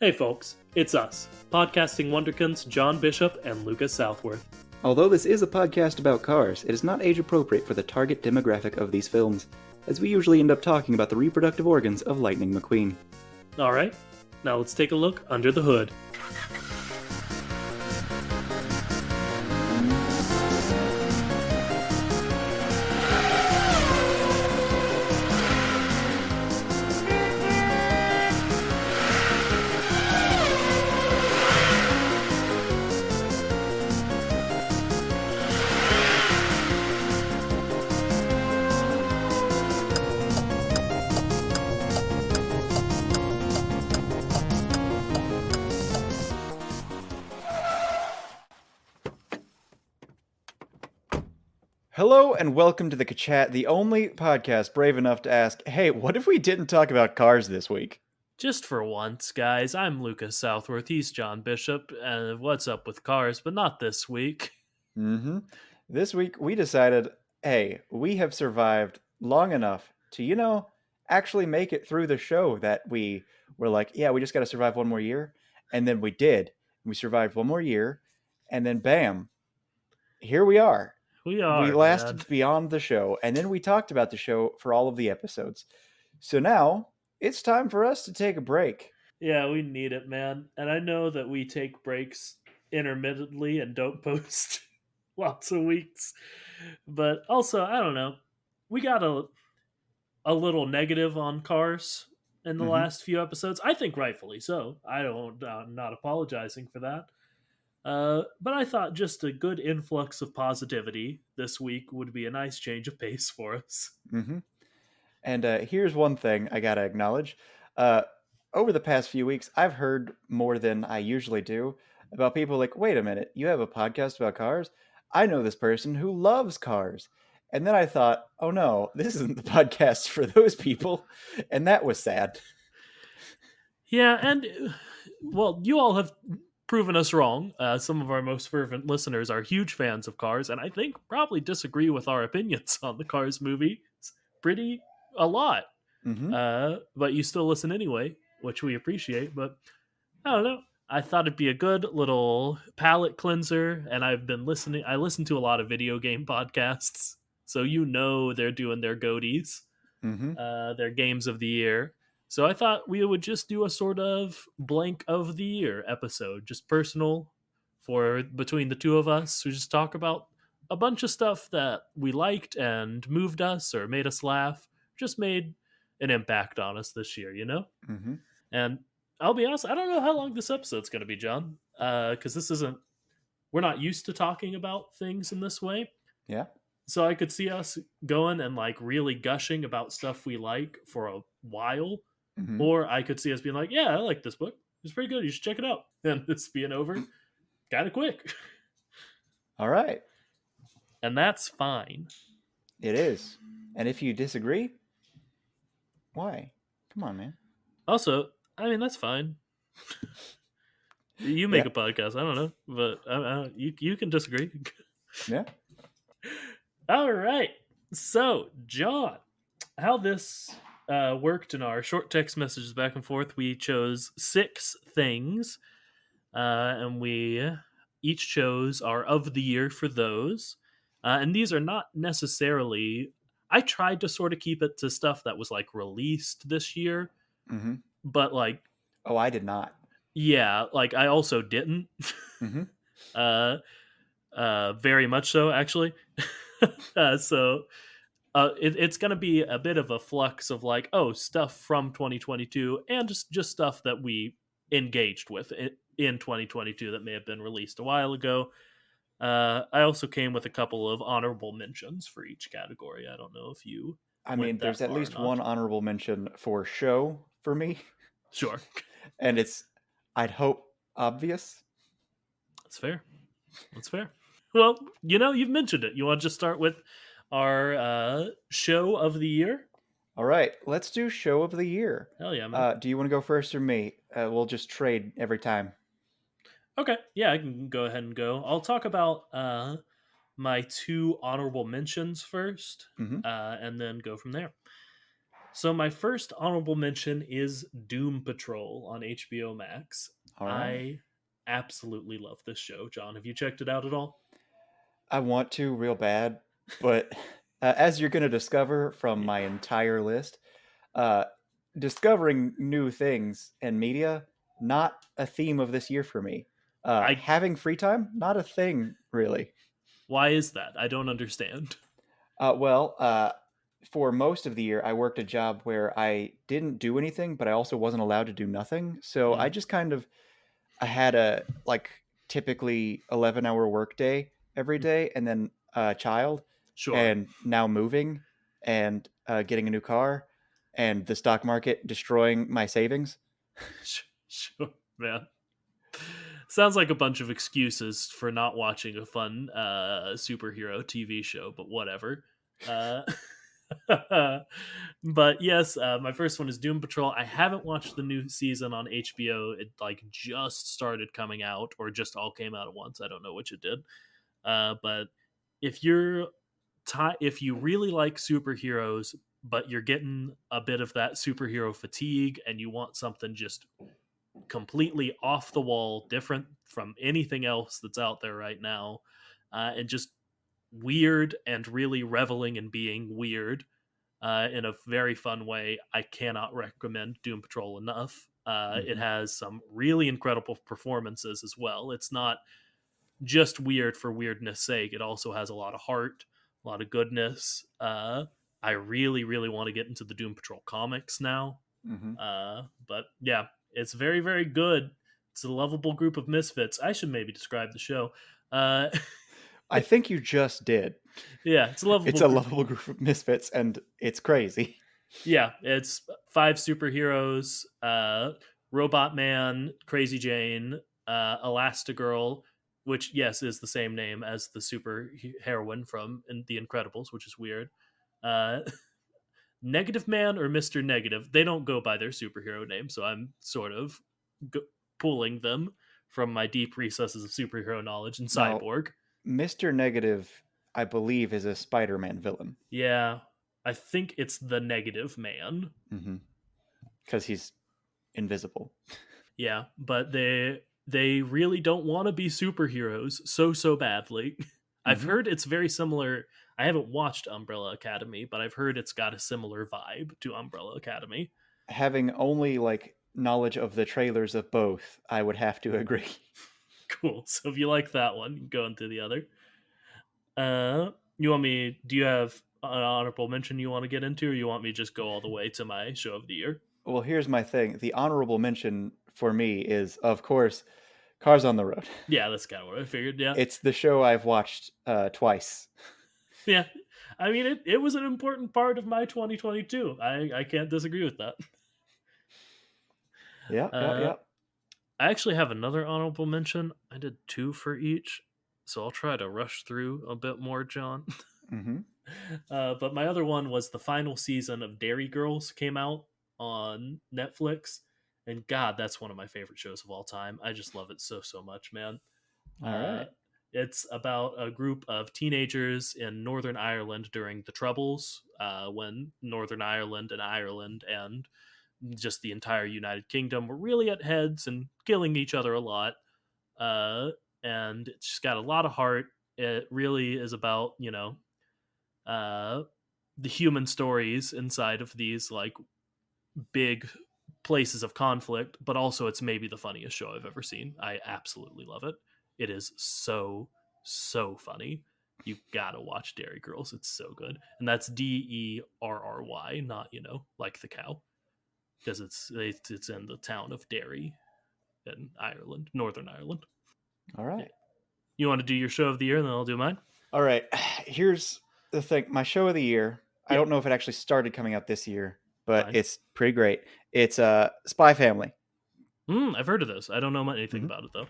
Hey folks, it's us, podcasting wonderkins John Bishop and Lucas Southworth. Although this is a podcast about cars, it is not age appropriate for the target demographic of these films, as we usually end up talking about the reproductive organs of Lightning McQueen. Alright, now let's take a look under the hood. Hello and welcome to the Kachat, the only podcast brave enough to ask, hey, what if we didn't talk about cars this week? Just for once, guys, I'm Lucas Southworth, he's John Bishop, and what's up with cars, but not this week. This week we decided, hey, we have survived long enough to, actually make it through the show that we were like, yeah, we just got to survive one more year. And then we did. We survived one more year, and then bam, here we are. We lasted beyond the show, and then we talked about the show for all of the episodes. So now it's time for us to take a break. Yeah, we need it, man. And I know that we take breaks intermittently and don't post lots of weeks. But also, I don't know. We got a little negative on cars in the last few episodes. I think rightfully so. I'm not apologizing for that. But I thought just a good influx of positivity this week would be a nice change of pace for us. And here's one thing I gotta acknowledge. Over the past few weeks, I've heard more than I usually do about people like, wait a minute, you have a podcast about cars? I know this person who loves cars. And then I thought, oh no, this isn't the podcast for those people. And that was sad. Yeah, and well, you all have proven us wrong. Some of our most fervent listeners are huge fans of Cars, and I think probably disagree with our opinions on the Cars movie pretty a lot. But you still listen anyway, which we appreciate. But I don't know. I thought it'd be a good little palate cleanser, and I've been listening. I listen to a lot of video game podcasts, so they're doing their goatees, their games of the year. So I thought we would just do a sort of blank of the year episode, just personal for between the two of us. We just talk about a bunch of stuff that we liked and moved us or made us laugh, just made an impact on us this year, And I'll be honest, I don't know how long this episode's going to be, John, because we're not used to talking about things in this way. Yeah. So I could see us going and like really gushing about stuff we like for a while. Or I could see us being like, yeah, I like this book. It's pretty good. You should check it out. And this being over kind of quick. All right. And that's fine. It is. And if you disagree, why? Come on, man. Also, I mean, that's fine. You make a podcast. I don't know. But you can disagree. Yeah. All right. So, John, how this worked in our short text messages back and forth, we chose 6 things, and we each chose our of the year for those. And these are not necessarily. I tried to sort of keep it to stuff that was like released this year, but like. Oh, I did not. Yeah, like I also didn't. Very much so, actually. It's going to be a bit of a flux of like, stuff from 2022 and just stuff that we engaged with in 2022 that may have been released a while ago. I also came with a couple of honorable mentions for each category. I don't know if you. I mean, there's at least one honorable mention for show for me. Sure. And it's, I'd hope, obvious. That's fair. Well, you've mentioned it. You want to just start with our show of the year? All right, let's do show of the year. Hell yeah, man. Do you want to go first or me? We'll just trade every time. Okay, yeah, I can go ahead and go. I'll talk about my 2 honorable mentions first, and then go from there. So my first honorable mention is Doom Patrol on HBO Max. All right. I absolutely love this show. John, have you checked it out at all? I want to real bad, but as you're going to discover from Yeah. my entire list, uh, discovering new things and media, not a theme of this year for me. I Having free time, not a thing really. Why is that? I don't understand. Well, for most of the year, I worked a job where I didn't do anything, but I also wasn't allowed to do nothing. So I Mm, just kind of I had a like typically 11-hour workday every mm, day, and then a child, sure. and now moving and getting a new car, and the stock market destroying my savings. Sure, man. Sounds like a bunch of excuses for not watching a fun superhero TV show, but whatever. Uh, but yes, my first one is Doom Patrol. I haven't watched the new season on HBO. It like just started coming out, or just all came out at once. I don't know which it did. But if you're if you really like superheroes, but you're getting a bit of that superhero fatigue, and you want something just completely off the wall, different from anything else that's out there right now, and just weird and really reveling in being weird in a very fun way, I cannot recommend Doom Patrol enough. It Hmm. has some really incredible performances as well. It's not just weird for weirdness sake. It also has a lot of heart, a lot of goodness. I really, really want to get into the Doom Patrol comics now. Hmm. But yeah, it's very, very good. It's a lovable group of misfits. I should maybe describe the show. Uh, I think you just did. yeah, it's a It's lovable a group. lovable group of misfits, and it's crazy. Yeah, it's five superheroes: Robot Man, Crazy Jane, Elastigirl, which yes is the same name as the super heroine from The Incredibles, which is weird. Uh, Negative Man or Mister Negative. They don't go by their superhero name, so I'm sort of g- pulling them from my deep recesses of superhero knowledge. And Now, Cyborg. Mr. Negative, I believe, is a Spider-Man villain. Yeah, I think it's the Negative Man. Because he's invisible. Yeah, but they really don't want to be superheroes so badly. I've Hmm. heard it's very similar. I haven't watched Umbrella Academy, but I've heard it's got a similar vibe to Umbrella Academy. Having only like knowledge of the trailers of both, I would have to agree. Cool. So if you like that one, you can go into the other. You want me? Do you have an honorable mention you want to get into, or you want me to just go all the way to my show of the year? Well, here's my thing. The honorable mention for me is, of course, Cars on the Road. Yeah, that's kind of what I figured. Yeah, It's the show I've watched twice. yeah. I mean, it was an important part of my 2022. I can't disagree with that. Yeah, yeah, Uh, yeah. I actually have another honorable mention. I did two for each, so I'll try to rush through a bit more, John. Hmm. But my other one was the final season of Dairy Girls came out on Netflix, and God, that's one of my favorite shows of all time. I just love it so much, man. All Uh, right. it's about a group of teenagers in Northern Ireland during the Troubles, when Northern Ireland and just the entire United Kingdom were really at heads and killing each other a lot. Uh, and it's just got a lot of heart. It really is about, uh, the human stories inside of these like big places of conflict, but also it's maybe the funniest show I've ever seen. I absolutely love it. It is so funny. You gotta watch Dairy Girls. It's so good, and that's Derry, not like the cow, because it's in the town of Derry in Ireland, Northern Ireland. All Yeah. right. You want to do your show of the year, and then I'll do mine. All right. Here's the thing. My show of the year. I Yeah, don't know if it actually started coming out this year, but fine. it's pretty great. It's Spy Family. I've heard of this. I don't know anything Hmm. about it though.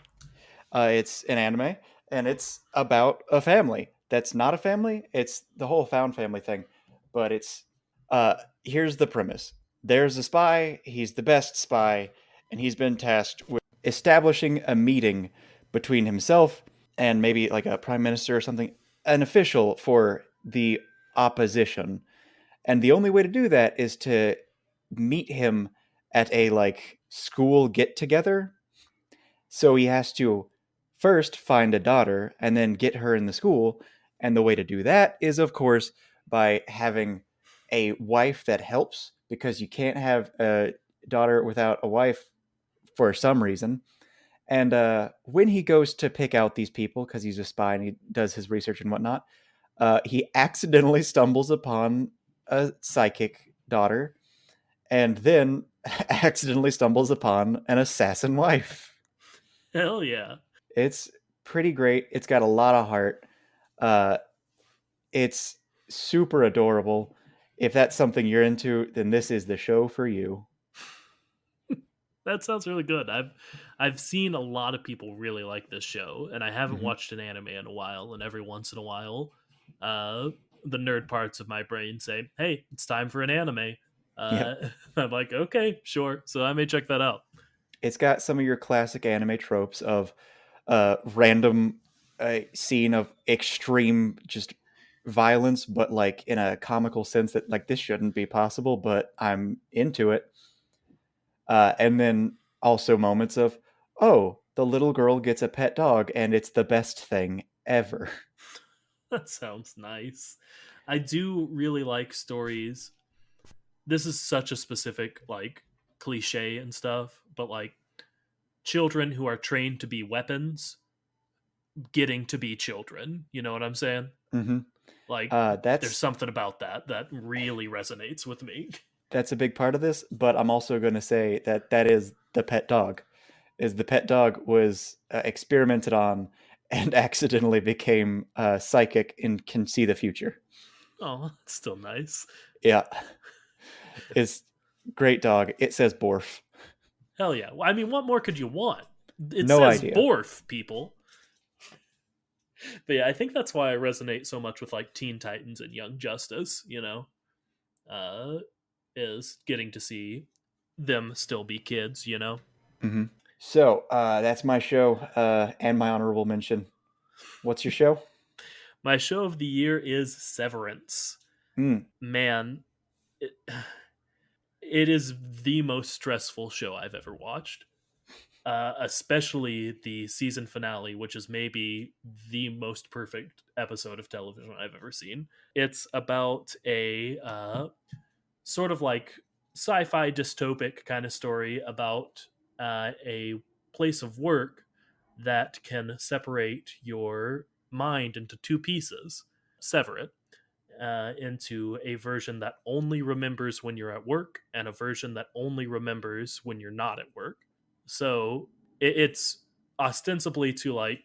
It's an anime, and it's about a family that's not a family. It's the whole found family thing, but it's here's the premise. There's a spy. He's the best spy, and he's been tasked with establishing a meeting between himself and maybe like a prime minister or something, an official for the opposition. And the only way to do that is to meet him at a like school get together. So he has to first find a daughter and then get her in the school. And the way to do that is, of course, by having a wife that helps, because you can't have a daughter without a wife for some reason. And when he goes to pick out these people, because he's a spy and he does his research and whatnot, he accidentally stumbles upon a psychic daughter and then accidentally stumbles upon an assassin wife. Hell yeah. It's pretty great. It's got a lot of heart. Uh, it's super adorable. If that's something you're into, then this is the show for you. That sounds really good. I've seen a lot of people really like this show, and I haven't Mhm. watched an anime in a while. And every once in a while, uh, the nerd parts of my brain say, "Hey, it's time for an anime." Yeah. Uh, I'm like, "Okay, sure." So I may check that out. It's got some of your classic anime tropes of random scene of extreme just violence, but like in a comical sense that like this shouldn't be possible, but I'm into it. And then also moments of, oh, the little girl gets a pet dog and it's the best thing ever. That sounds nice. I do really like stories. This is such a specific like cliche and stuff, but like children who are trained to be weapons getting to be children. You know what I'm saying? Mm-hmm. Like there's That's something about that really resonates with me. that's a big part of this, but I'm also going to say that that is the pet dog. Is the pet dog was experimented on and accidentally became psychic and can see the future. Oh, it's still nice. Yeah, it's great dog. It says Borf. Hell yeah. Well, I mean, what more could you want? It No says idea. Borf, people. But yeah, I think that's why I resonate so much with like Teen Titans and Young Justice, uh, is getting to see them still be kids, Hmm. So that's my show and my honorable mention. What's your show? My show of the year is Severance. Mm, Man, it, it is the most stressful show I've ever watched. Especially the season finale, which is maybe the most perfect episode of television I've ever seen. It's about a sort of like sci-fi dystopic kind of story about a place of work that can separate your mind into two pieces, sever it into a version that only remembers when you're at work and a version that only remembers when you're not at work. So it's ostensibly to like,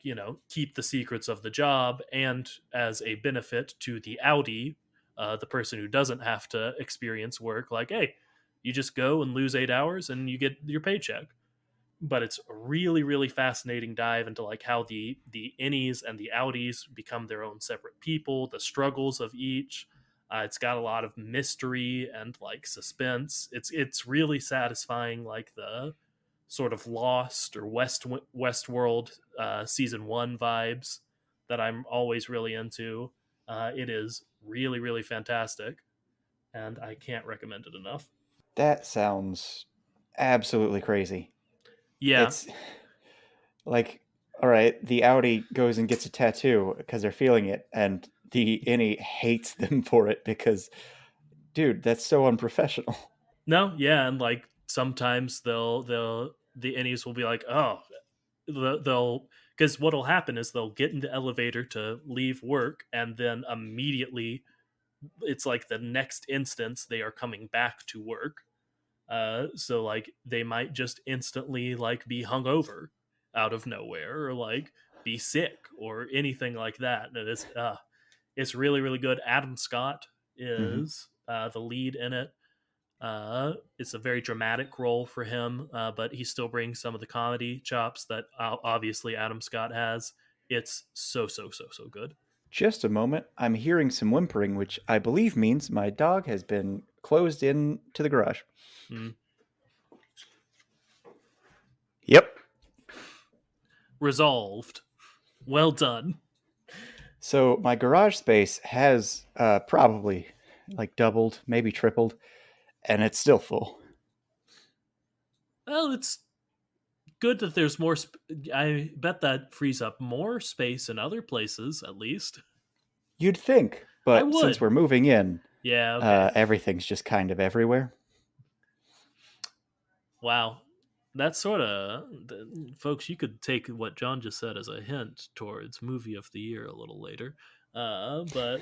keep the secrets of the job and as a benefit to the Audi, the person who doesn't have to experience work, like, hey, you just go and lose 8 hours and you get your paycheck. But it's a really really fascinating dive into like how the innies and the outies become their own separate people, the struggles of each. It's got a lot of mystery and like suspense. It's really satisfying, like the sort of Lost or Westworld season one vibes that I'm always really into. It is really really fantastic, and I can't recommend it enough. that sounds absolutely crazy. Yeah. It's like, all right, the Audi goes and gets a tattoo because they're feeling it, and the innie hates them for it because, dude, that's so unprofessional. No, yeah, and like sometimes they'll the innies will be like, oh, they'll because what'll happen is they'll get in the elevator to leave work, and then immediately it's like the next instance they are coming back to work. So like they might just instantly like be hungover out of nowhere, or like be sick or anything like that. And it's really really good. Adam Scott Hmm. is the lead in it. It's a very dramatic role for him, but he still brings some of the comedy chops that obviously Adam Scott has. It's so so so so good. Just a moment. I'm hearing some whimpering, which I believe means my dog has been closed in to the garage. Mm. Yep. Resolved. Well done. So my garage space has probably like doubled, maybe tripled, and it's still full. Well, it's good that there's more. I bet that frees up more space in other places, at least. You'd think, I but since would. we're moving in, Yeah, okay. everything's just kind of everywhere. Wow. That's sort of. Folks, you could take what John just said as a hint towards movie of the year a little later. But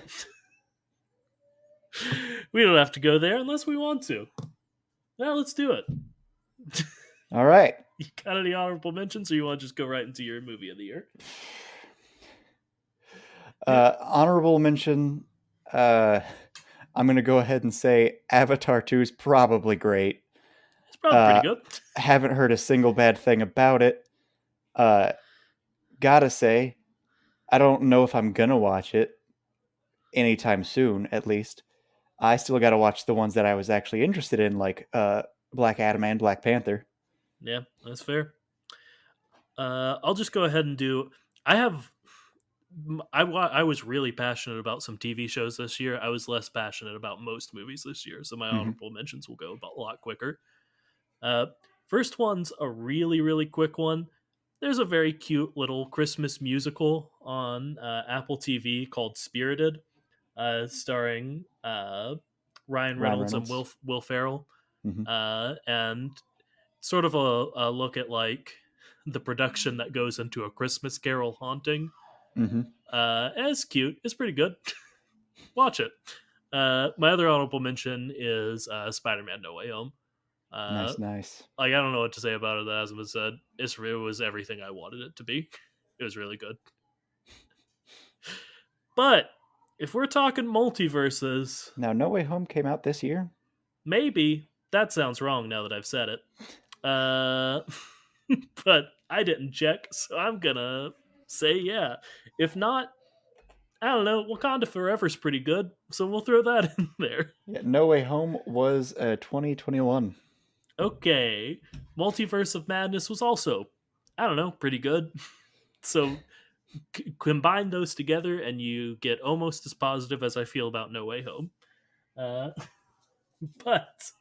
we don't have to go there unless we want to. Well, let's do it. All right. You got any honorable mentions, or you want to just go right into your movie of the year? Honorable mention. I'm going to go ahead and say Avatar 2 is probably great. It's probably pretty good. Haven't heard a single bad thing about it. Gotta say, I don't know if I'm going to watch it anytime soon, at least. I still got to watch the ones that I was actually interested in, like Black Adam and Black Panther. Yeah, that's fair. I'll just go ahead and do. I have. I was really passionate about some TV shows this year. I was less passionate about most movies this year, so my Mm-hmm. honorable mentions will go a lot quicker. Uh, First one's a really quick one. There's a very cute little Christmas musical on Apple TV called Spirited, starring Ryan Ryan Reynolds and Reynolds. Will Ferrell, Mm-hmm. and sort of a look at like the production that goes into a Christmas Carol haunting. Mm-hmm. And it's cute. It's pretty good. Watch it. My other honorable mention is Spider-Man: No Way Home. Uh, Nice. like I don't know what to say about it. As was said, it was everything I wanted it to be. It was really good. But if we're talking multiverses, Now, No Way Home came out this year? maybe that sounds wrong now that I've said it. Uh, but I didn't check, so I'm gonna say yeah. If not, I don't know. Wakanda Forever's pretty good, so we'll throw that in there. Yeah, No Way Home was 2021. Okay, Multiverse of Madness was also, I don't know, pretty good. So combine those together, and you get almost as positive as I feel about No Way Home. Uh, but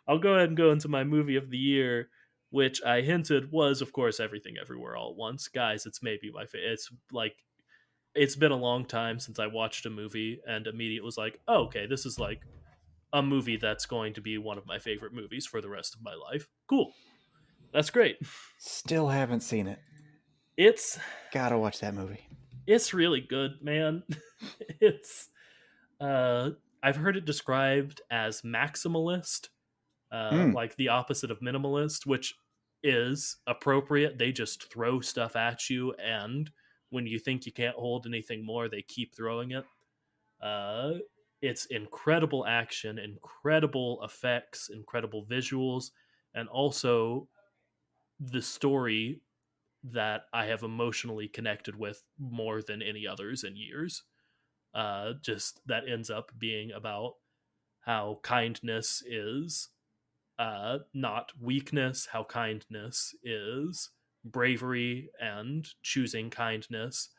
I'll go ahead and go into my movie of the year, which I hinted was, of course, Everything Everywhere All at Once. Guys, it's maybe my favorite. It's like it's been a long time since I watched a movie and immediately was like, oh, okay, this is like a movie that's going to be one of my favorite movies for the rest of my life. Cool. That's great. Still haven't seen it. It's Gotta watch that movie. it's really good, man. It's I've heard it described as maximalist, like the opposite of minimalist, which is appropriate. They just throw stuff at you, and when you think you can't hold anything more, they keep throwing it. Uh, it's incredible action, incredible effects, incredible visuals, and also the story that I have emotionally connected with more than any others in years. Just that ends up being about how kindness is not weakness, how kindness is bravery, and choosing kindness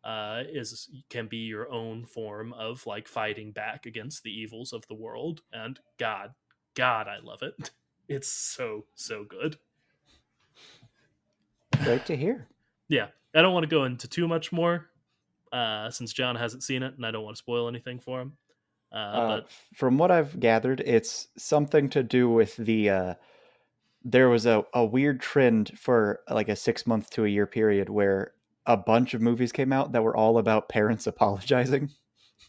is can be your own form of like fighting back against the evils of the world. And God, I love it. It's so good. Great to hear. Yeah, I don't want to go into too much more since John hasn't seen it, and I don't want to spoil anything for him. But From what I've gathered, it's something to do with the. There was a weird trend for like a 6 month to a year period where a bunch of movies came out that were all about parents apologizing.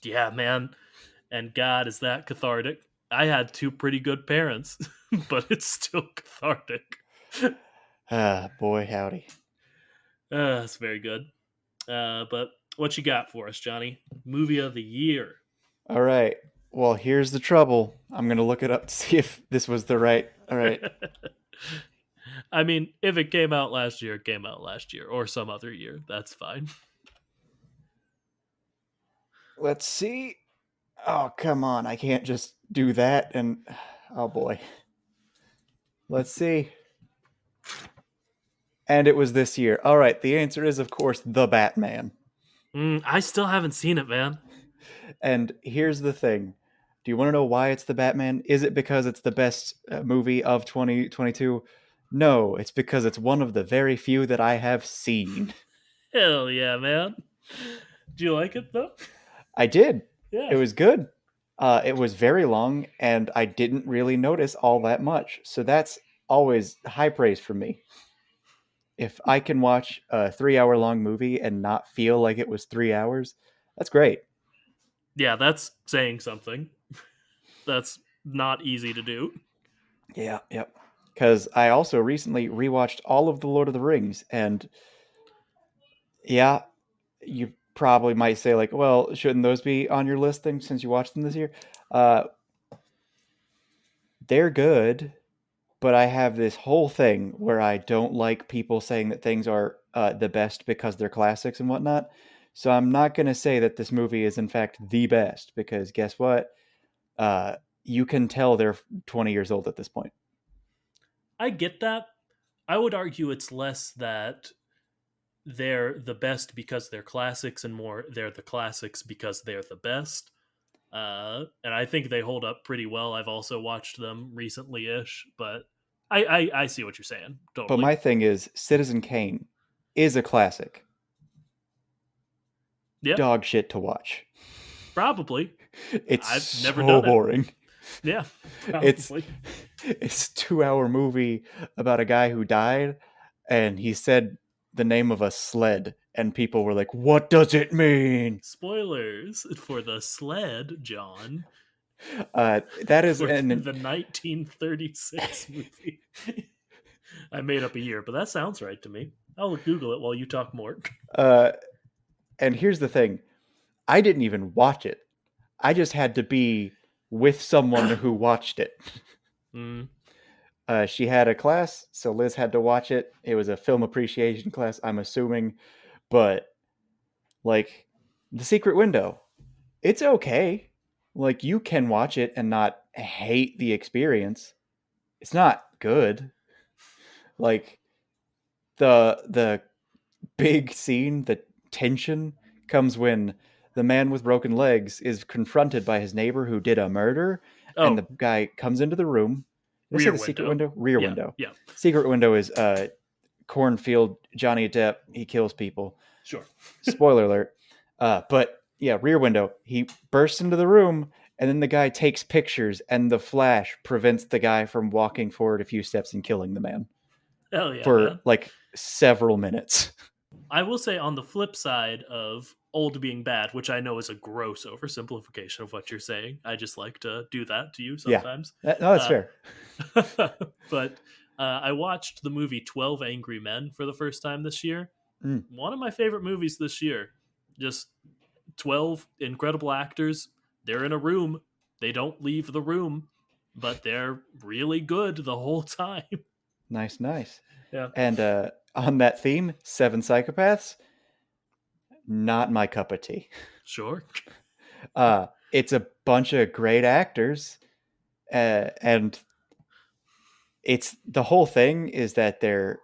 yeah, man, and God, is that cathartic? I had two pretty good parents, but it's still cathartic. Boy, howdy. That's very good. But what you got for us, Johnny? Movie of the year. All right. Well, here's the trouble. I'm going to look it up to see if this was the right. All right. I mean, if it came out last year, it came out last year, or some other year. That's fine. Let's see. Oh, come on. I can't just do that. And oh, boy. Let's see. And it was this year. All right. The answer is, of course, The Batman. I still haven't seen it, man. And here's the thing. Do you want to know why it's the Batman? Is it because it's the best movie of 2022? No, it's because it's one of the very few that I have seen. Hell yeah, man. Do you like it though? I did. It Yeah. was good. It was very long, and I didn't really notice all that much. So that's always high praise for me. If I can watch a 3 hour long movie and not feel like it was 3 hours, that's great. Yeah, that's saying something. That's not easy to do. Yeah, yep. Because I also recently rewatched all of the Lord of the Rings, and yeah, you probably might say like, well, shouldn't those be on your listing since you watched them this year? Uh, they're good, but I have this whole thing where I don't like people saying that things are the best because they're classics and whatnot. So I'm not going to say that this movie is in fact the best because guess what? Uh, you can tell they're 20 years old at this point. I get that. I would argue it's less that they're the best because they're classics and more they're the classics because they're the best. And I think they hold up pretty well. I've also watched them recently ish, but I see what you're saying. But Totally. my thing is, Citizen Kane is a classic. Yeah, Dog shit to watch. probably. It's I've never so done it. boring. Yeah, It's probably. it's a 2 hour movie about a guy who died, and he said the name of a sled, and people were like, "What does it mean?" Spoilers for the sled, John, That is for an the 1936 movie. I made up a year, but that sounds right to me. I'll Google it while you talk more. uh, and here's the thing: I didn't even watch it. I just had to be with someone who watched it. Mm. She had a class, so Liz had to watch it. It was a film appreciation class, I'm assuming, but like The Secret Window, it's okay. Like you can watch it and not hate the experience. It's not good. Like the big scene, the tension comes when the man with broken legs is confronted by his neighbor who did a murder, and Oh, the guy comes into the room. Did I say Rear the secret Window. window? Rear Yeah, window. yeah, Secret window is cornfield Johnny Depp. He kills people. sure. Spoiler alert. But yeah, Rear Window. He bursts into the room, and then the guy takes pictures, and the flash prevents the guy from walking forward a few steps and killing the man Hell yeah, for man. like several minutes. I will say on the flip side of old being bad, which I know is a gross oversimplification of what you're saying. I just like to do that to you Yeah, sometimes. no, that's Uh, fair. but I watched the movie 12 Angry Men for the first time this year. Mm, One of my favorite movies this year. Just 12 incredible actors. They're in a room. They don't leave the room, but they're really good the whole time. nice, nice. Yeah, And on that theme, Seven Psychopaths, not my cup of tea. sure. It's a bunch of great actors, and it's the whole thing is that they're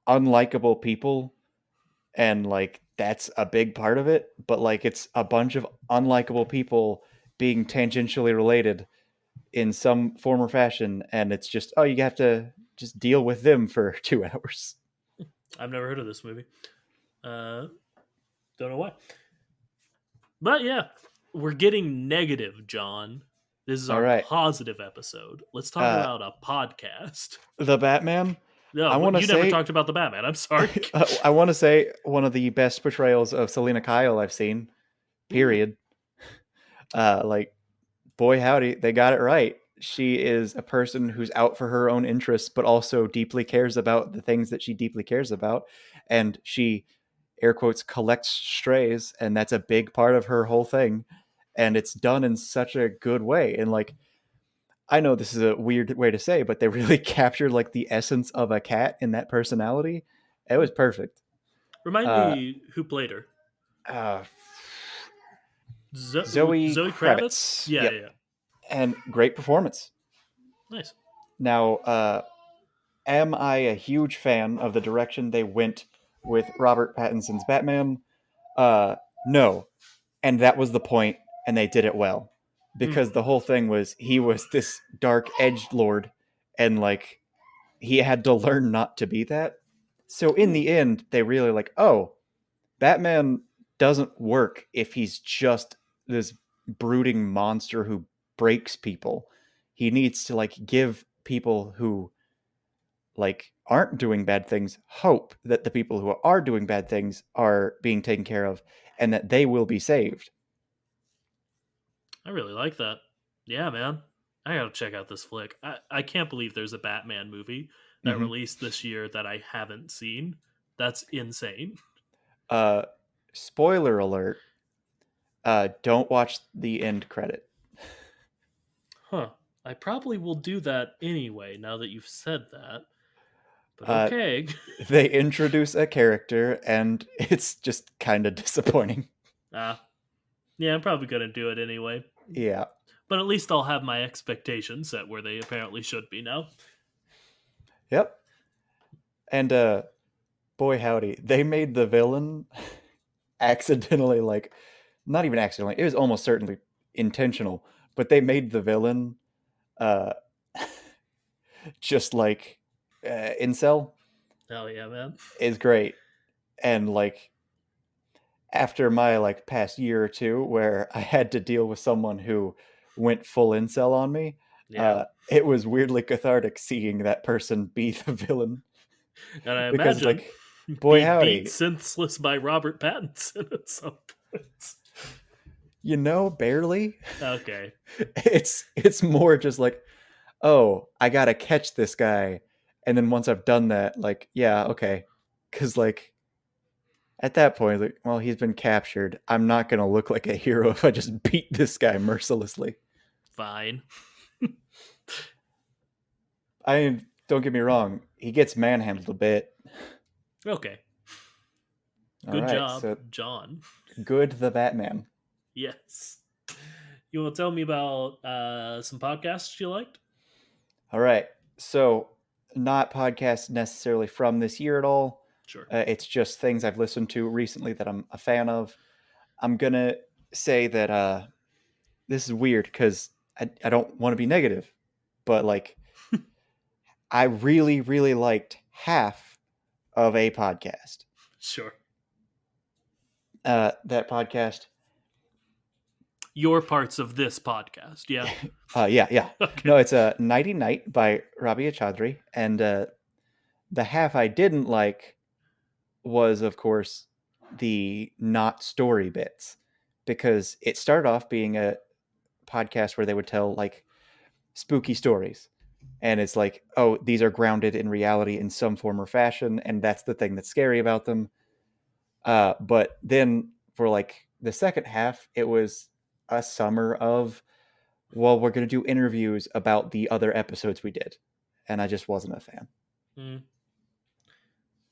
unlikable people, and like that's a big part of it. But like it's a bunch of unlikable people being tangentially related in some form or fashion, and it's just oh, you have to just deal with them for 2 hours. I've never heard of this movie. Uh, don't know why. But yeah, we're getting negative, John. This is All our right, positive episode. Let's talk uh, about a podcast. the Batman. I No, want to you never say talked about the Batman. I'm sorry. I want to say one of the best portrayals of Selena Kyle I've seen. Ooh, Period. Like, boy howdy, they got it right. She is a person who's out for her own interests, but also deeply cares about the things that she deeply cares about, and she air quotes collects strays, and that's a big part of her whole thing. And it's done in such a good way. And like, I know this is a weird way to say, but they really captured like the essence of a cat in that personality. It was perfect. remind Uh, me who played her. uh, Zoe Zoe Kravitz. Kravitz. Yeah, Yep. yeah. And great performance. Nice. Now, am I a huge fan of the direction they went with Robert Pattinson's Batman? No. And that was the point, and they did it well. because the whole thing was he was this dark edged lord, and like he had to learn not to be that. So in the end, they really like, oh, Batman doesn't work if he's just this brooding monster who breaks people. He needs to like give people who like aren't doing bad things hope that the people who are doing bad things are being taken care of and that they will be saved. I really like that. Yeah, man. I gotta check out this flick. I can't believe there's a Batman movie that Mm-hmm. released this year that I haven't seen. That's insane. Uh, spoiler alert: don't watch the end credit. Huh. I probably will do that anyway, now that you've said that. But Uh, okay. they introduce a character, and it's just kind of disappointing. Yeah, I'm probably gonna do it anyway. Yeah. But at least I'll have my expectations set where they apparently should be now. Yep. And boy howdy, they made the villain accidentally, like, not even accidentally, it was almost certainly intentional, but they made the villain uh just like incel Hell yeah, man. is great. And like after my like past year or two where I had to deal with someone who went full incel on me, Yeah. it was weirdly cathartic seeing that person be the villain, And I because imagine like boy being beat howdy, senseless by Robert Pattinson at some point. barely. Okay. It's more just like, oh, I gotta catch this guy, and then once I've done that, like, yeah, okay, because like at that point, like, well, he's been captured. I'm not gonna look like a hero if I just beat this guy mercilessly. Fine. I mean, don't get me wrong, he gets manhandled a bit. Okay. All Good right, job, so John. good the Batman. Yes. You want to tell me about some podcasts you liked? All right, so not podcasts necessarily from this year at all. Sure. It's just things I've listened to recently that I'm a fan of. I'm gonna say that this is weird because I don't want to be negative, but like I really, really liked half of a podcast. Sure. That podcast, Your parts of this podcast, yeah. yeah. Okay. No, it's a Nighty Night by Rabia Chaudhry, and the half I didn't like was, of course, the not story bits, because it started off being a podcast where they would tell like spooky stories, and it's like, oh, these are grounded in reality in some form or fashion, and that's the thing that's scary about them. But then for like the second half, it was a summer of, well, we're going to do interviews about the other episodes we did, and I just wasn't a fan. Mm.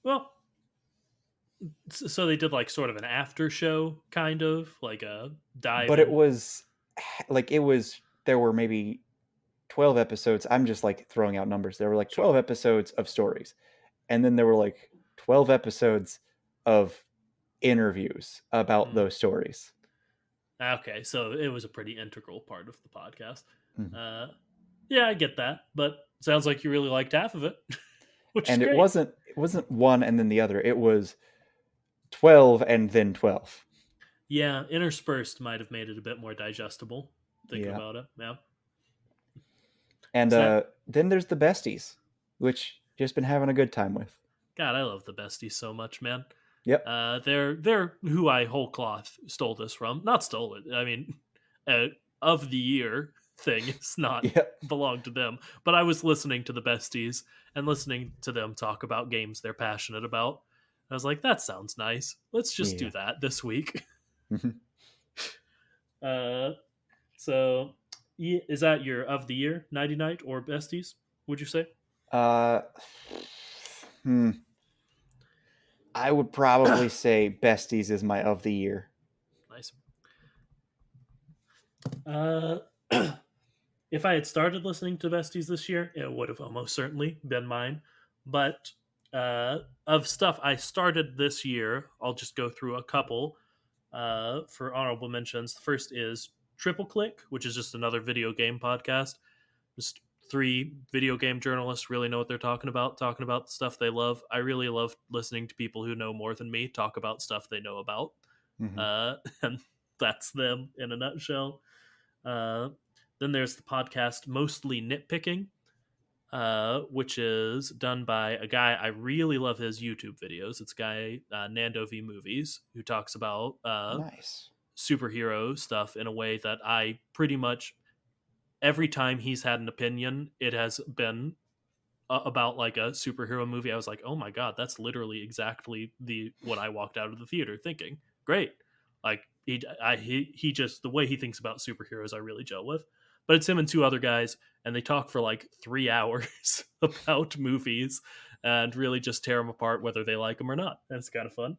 Well, so they did like sort of an after show, kind of like a dive But it in. was like, it was, there were maybe 12 episodes. I'm just like throwing out numbers. There were like Sure. 12 episodes of stories, and then there were like 12 episodes of interviews about those stories. Okay, so it was a pretty integral part of the podcast. Mhm. Yeah, I get that, but sounds like you really liked half of it, which is And it great. wasn't one and then the other. It was 12 and then 12. Yeah, interspersed might have made it a bit more digestible. Thinking Yeah. about it, yeah. And Is that then there's the besties, which just been having a good time with. God? I love the besties so much, man. Yep. They're who I whole cloth stole this from. Not stole it. I mean, uh, of the year thing is not Yep. belong to them. But I was listening to the besties and listening to them talk about games they're passionate about. I was like, that sounds nice. Let's just Yeah. do that this week. Mhm. Uh, so is that your of the year, Nighty Night or besties? Would you say? uh, hmm. I would probably say besties is my of the year. Nice. Uh, if I had started listening to besties this year, it would have almost certainly been mine. But of stuff I started this year, I'll just go through a couple for honorable mentions. The first is Triple Click, which is just another video game podcast. Just three video game journalists really know what they're talking about the stuff they love. I really love listening to people who know more than me talk about stuff they know about. Mhm. And that's them in a nutshell. Then there's the podcast Mostly Nitpicking, which is done by a guy. I really love his YouTube videos. It's a guy, Nando V Movies, who talks about Nice. superhero stuff in a way that I pretty much every time he's had an opinion, it has been about like a superhero movie. I was like, oh my god, that's literally exactly what I walked out of the theater thinking. Great, like he just the way he thinks about superheroes, I really gel with. But it's him and two other guys, and they talk for like 3 hours about movies and really just tear them apart, whether they like them or not. And it's kind of fun.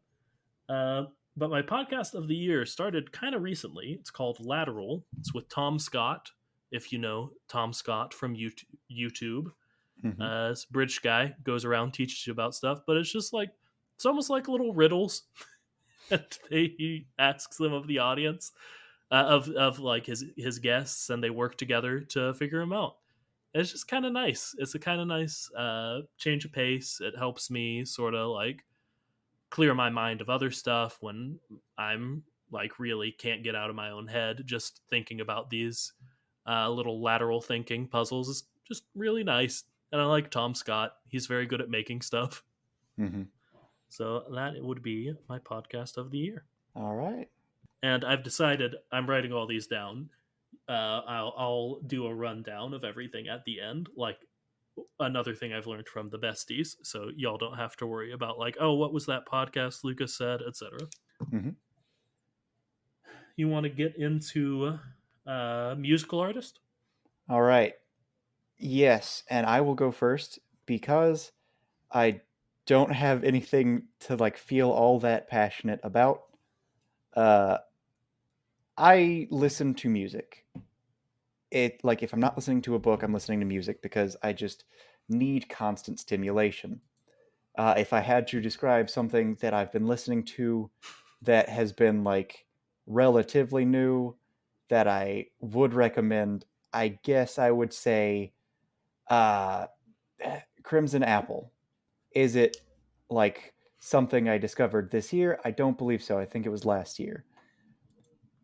But my podcast of the year started kind of recently. It's called Lateral. It's with Tom Scott, if you know Tom Scott from YouTube. Mhm. This British guy goes around teaches you about stuff, but it's just like it's almost like little riddles that he asks them of the audience, of like his guests, and they work together to figure them out. It's just kind of nice. It's a kind of nice change of pace. It helps me sort of like clear my mind of other stuff when I'm like really can't get out of my own head. Just thinking about these little lateral thinking puzzles is just really nice. And I like Tom Scott. He's very good at making stuff. Mhm. So that would be my podcast of the year. All right. And I've decided I'm writing all these down. I'll do a rundown of everything at the end, like another thing I've learned from the besties, so y'all don't have to worry about like, oh, what was that podcast Lucas said, etc. Mhm. You want to get into musical artist? All right. Yes, and I will go first because I don't have anything to like feel all that passionate about. Uh, I listen to music. It like if I'm not listening to a book, I'm listening to music because I just need constant stimulation. If I had to describe something that I've been listening to that has been like relatively new that I would recommend, I guess I would say uh, Crimson Apple. Is it like something I discovered this year? I don't believe so. I think it was last year.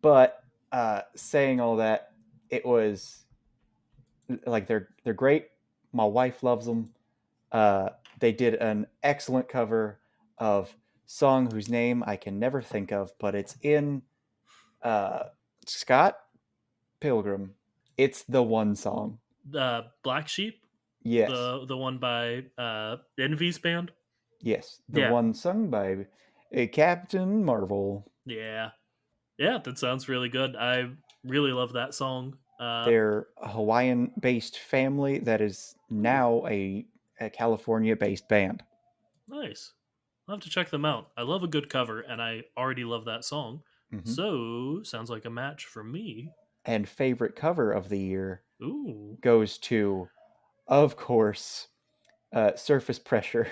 But saying all that, it was like they're great. My wife loves them. Uh, they did an excellent cover of song whose name I can never think of, but it's in uh, Scott Pilgrim. It's the one song. Black Sheep, Yes, the one by Envy's band. yes, the Yeah, one sung by Captain Marvel. yeah, yeah. That sounds really good. I really love that song. They're a Hawaiian-based family that is Ooh, now a California-based band. nice. I'll have to check them out. I love a good cover, and I already love that song. Hmm. So sounds like a match for me. And favorite cover of the year Ooh, goes to, of course, Surface Pressure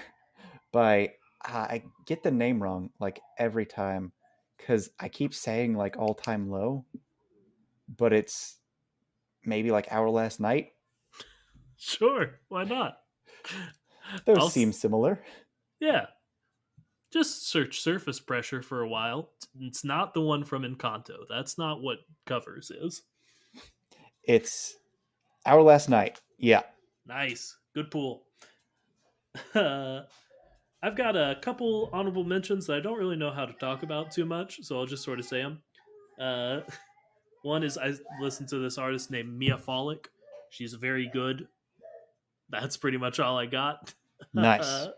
by I get the name wrong like every time because I keep saying like All Time Low, but it's maybe like Our Last Night. sure. Why not? Those I'll seem similar. yeah. Just search Surface Pressure for a while. It's not the one from Encanto. That's not what covers is. It's Our Last Night. Yeah. Nice, good pool. I've got a couple honorable mentions that I don't really know how to talk about too much, so I'll just sort of say them. Uh, one is I listened to this artist named Mia Folic. She's very good. That's pretty much all I got. Nice.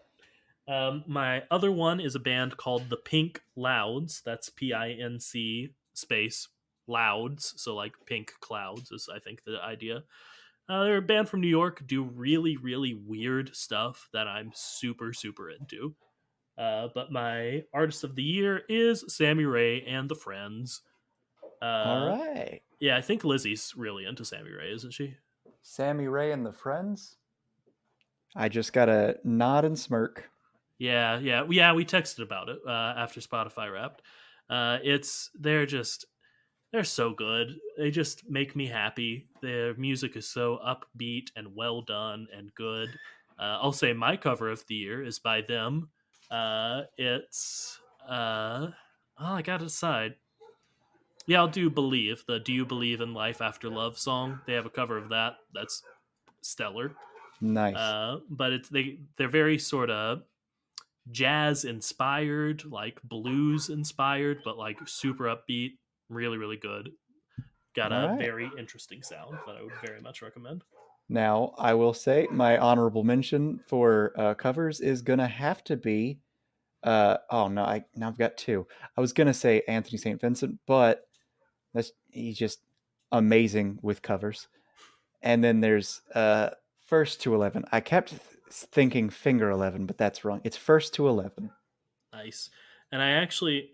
My other one is a band called the Pink Louds. That's Pinc space Louds. So like pink clouds is I think the idea. They're a band from New York. Do really really weird stuff that I'm super super into. But my artist of the year is Sammy Ray and the Friends. All Uh, right. yeah, I think Lizzie's really into Sammy Ray, isn't she? Sammy Ray and the Friends. I just got a nod and smirk. Yeah. We texted about it after Spotify wrapped. They're just They're so good. They just make me happy. Their music is so upbeat and well done and good. I'll say my cover of the year is by them. It's oh, I gotta decide. Yeah, I'll do "Believe," the "Do You Believe in Life After Love" song. They have a cover of that. That's stellar. Nice. But they're very sort of jazz inspired, like blues inspired, but like super upbeat. Really, really good. Got All a right. very interesting sound that I would very much recommend. Now, I will say my honorable mention for covers is gonna have to be. Oh no, I now I've got two. I was gonna say Anthony St. Vincent, but he's just amazing with covers. And then there's First to 11. I kept thinking Finger 11, but that's wrong. It's First to 11. Nice. And I actually,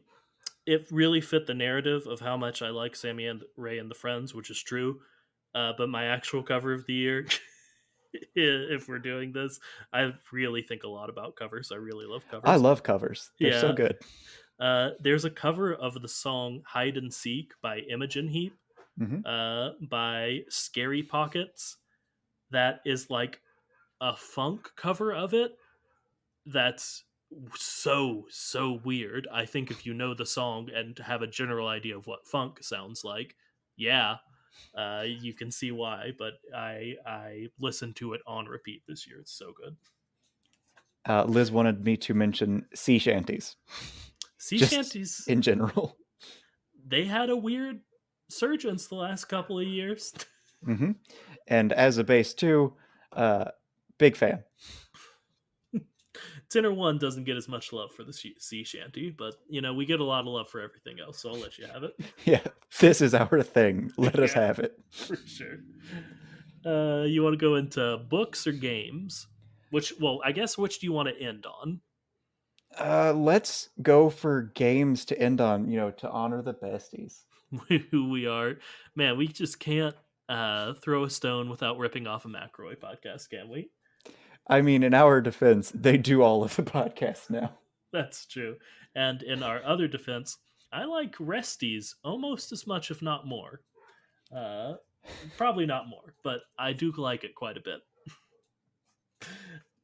it really fit the narrative of how much I like Sammy and Ray and the Friends, which is true. But my actual cover of the year, if we're doing this, I really think a lot about covers. I really love I covers. love covers. They're so Yeah. good. There's a cover of the song Hide and Seek by Imogen Heap Hmm. by Scary Pockets that is like a funk cover of it that's so weird. I think if you know the song and have a general idea of what funk sounds like, yeah, you can see why. But I listened to it on repeat this year. It's so good. Liz wanted me to mention sea shanties, Sea just shanties, in general. they had a weird surgence the last couple of years. Hmm. And as a bass too, uh, big fan. Tenor One doesn't get as much love for the sea shanty, but you know we get a lot of love for everything else, so I'll let you have it. Yeah, this is our thing. Let us Yeah, have it. for sure. You want to go into books or games? Well, I guess which do you want to end on? Let's go for games to end on, to honor the besties. Who we are, man. We just can't throw a stone without ripping off a McRoy podcast, can we? I mean, in our defense, they do all of the podcasts now. That's true. And in our other defense, I like Resties almost as much, if not more. Uh, Probably not more, but I do like it quite a bit.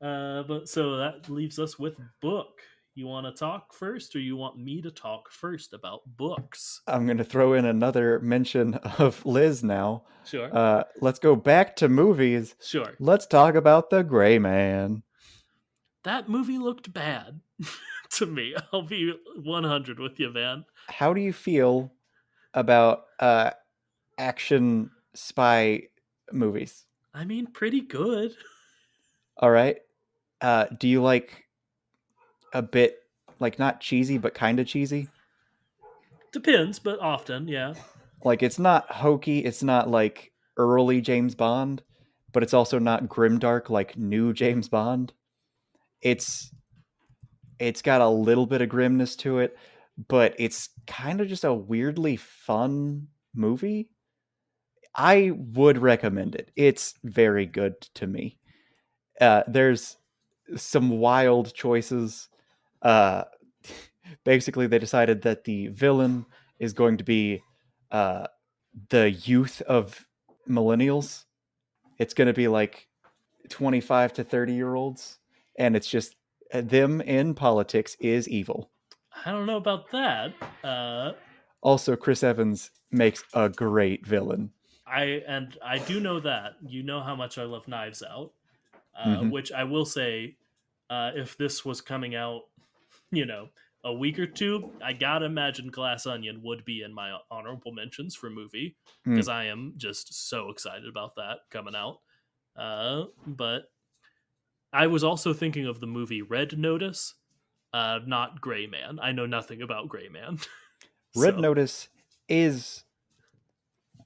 But so that leaves us with book. You want to talk first, or you want me to talk first about books? I'm going to throw in another mention of Liz now. Sure, Let's go back to movies. sure. Let's talk about The Gray Man. That movie looked bad to me. I'll be 100 with you, man. How do you feel about action spy movies? I mean, pretty good. All right. Do you like a bit, like not cheesy, but kind of cheesy? Depends, but often, yeah. Like it's not hokey. It's not like early James Bond, but it's also not grimdark like new James Bond. It's it's got a little bit of grimness to it, but it's kind of just a weirdly fun movie. I would recommend it. It's very good to me. There's some wild choices. Uh, Basically, they decided that the villain is going to be uh, the youth of millennials. It's going to be like 25 to 30-year-olds, and it's just them in politics is evil. I don't know about that. Also, Chris Evans makes a great villain. I do know that. You know how much I love Knives Out, Hmm. which I will say, if this was coming out, you know, a week or two, I gotta imagine Glass Onion would be in my honorable mentions for movie Mm. because I am just so excited about that coming out. But I was also thinking of the movie Red Notice, not Gray Man. I know nothing about Gray Man, Red so Notice is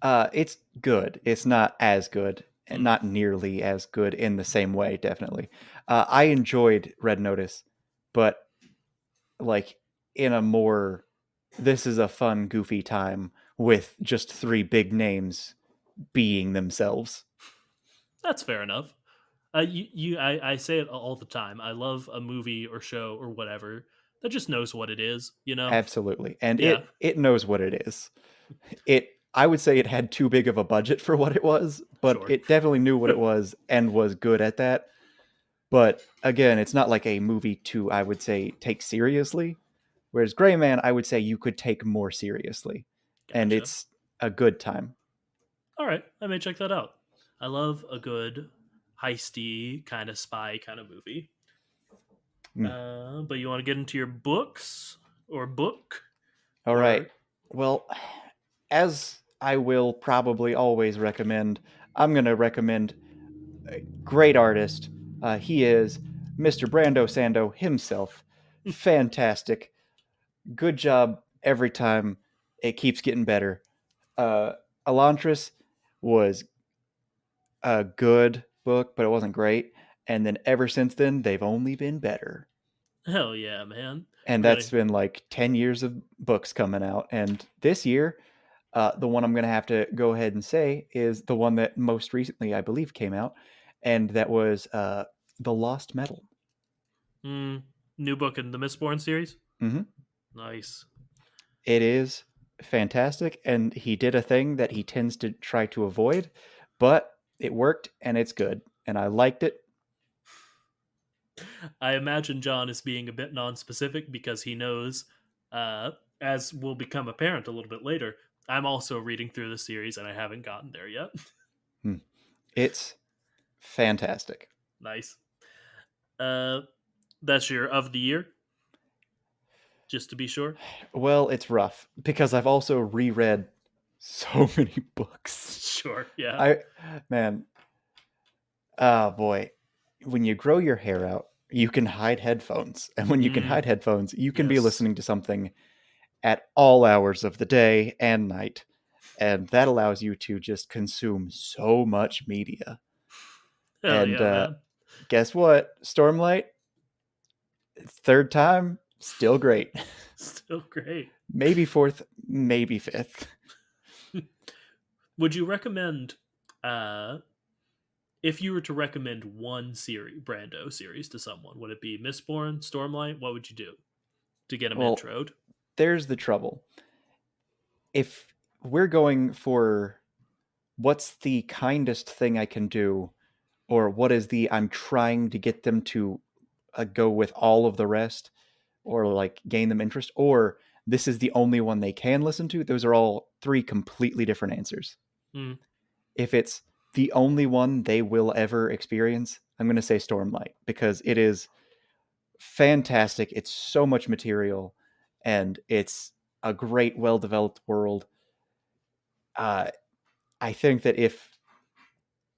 it's good. It's not as good, and mm, not nearly as good in the same way. Definitely, I enjoyed Red Notice, but like in a more, this is a fun, goofy time with just three big names being themselves. that's fair enough. I say it all the time. I love a movie or show or whatever that just knows what it is, you know? Absolutely. And Yeah, it knows what it is. I would say it had too big of a budget for what it was, but sure. it definitely knew what it was and was good at that. But again, it's not like a movie to, I would say, take seriously. Whereas Gray Man, I would say you could take more seriously. And Gotcha. it's a good time. All right, I may check that out. I love a good heisty kind of spy kind of movie. Mm. But you want to get into your books or book All right. or Well, as I will probably always recommend, I'm going to recommend a great artist. He is Mr. Brando Sando himself. Fantastic. Good job every time. It keeps getting better. Uh, Elantris was a good book, but it wasn't great. And then ever since then, they've only been better. hell yeah, man. And We're gonna that's been like 10 years of books coming out. And this year, the one I'm going to have to go ahead and say is the one that most recently, I believe, came out. And that was The Lost Metal. mm, new book in the Mistborn series. Hmm. Nice. It is fantastic. And he did a thing that he tends to try to avoid, but it worked and it's good. And I liked it. I imagine John is being a bit non-specific because he knows, uh, as will become apparent a little bit later, I'm also reading through the series and I haven't gotten there yet. Hmm. It's fantastic. Nice. Uh, that's your of the year, just to be sure. Well, it's rough because I've also reread so many books. Sure. Yeah. I, man, oh boy, when you grow your hair out, you can hide headphones. And when you can Mm, hide headphones, you can be yes. listening to something at all hours of the day and night. And that allows you to just consume so much media. Hell And yeah, man. guess what? Stormlight, third time, still great. Still great. Maybe fourth, maybe fifth. Would you recommend, uh, if you were to recommend one series, Brando series to someone, would it be Mistborn, Stormlight? What would you do to get them Well, introed? there's the trouble. If we're going for what's the kindest thing I can do, or what is the I'm trying to get them to go with all of the rest, or like gain them interest, or this is the only one they can listen to, those are all three completely different answers. Mm, If it's the only one they will ever experience, I'm going to say Stormlight because it is fantastic. It's so much material and it's a great, well developed world. Uh, I think that if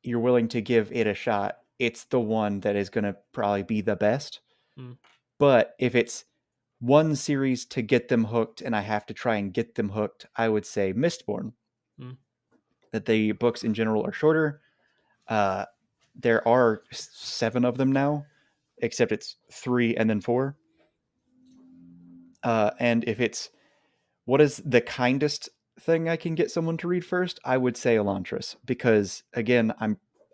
you're willing to give it a shot, it's the one that is going to probably be the best. mm, But if it's one series to get them hooked and I have to try and get them hooked, I would say Mistborn. mm. That the books in general are shorter. Uh, there are 7 of them now, except it's 3 and then 4. And if it's what is the kindest thing I can get someone to read first, I would say Elantris because again,